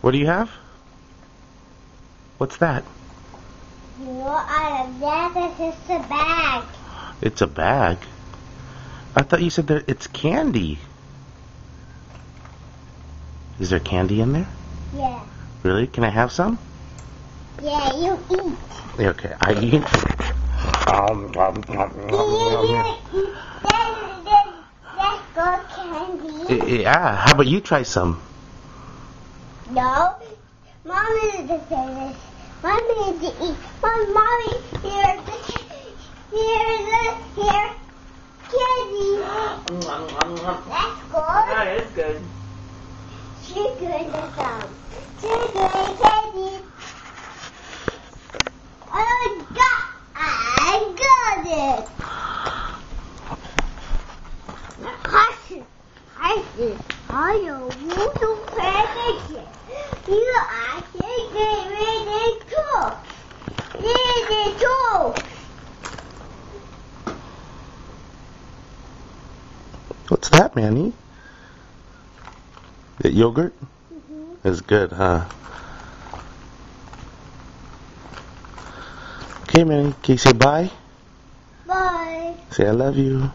What do you have? What's that? It's just a bag. It's a bag? I thought you said that it's candy. Is there candy in there? Yeah. Really? Can I have some? Yeah, you eat. Okay, I eat. Let's go candy. Yeah, how about you try some? No. Mommy is the famous. Mommy is to eat. Mommy, here candy. That's good. That is good. Sugar in the sound. Sugar and candy. I got it. I know you predict. You are really cool. Really cool. What's that, Manny? That yogurt? It's good, huh? Okay, Manny, can you say bye? Bye. Say I love you.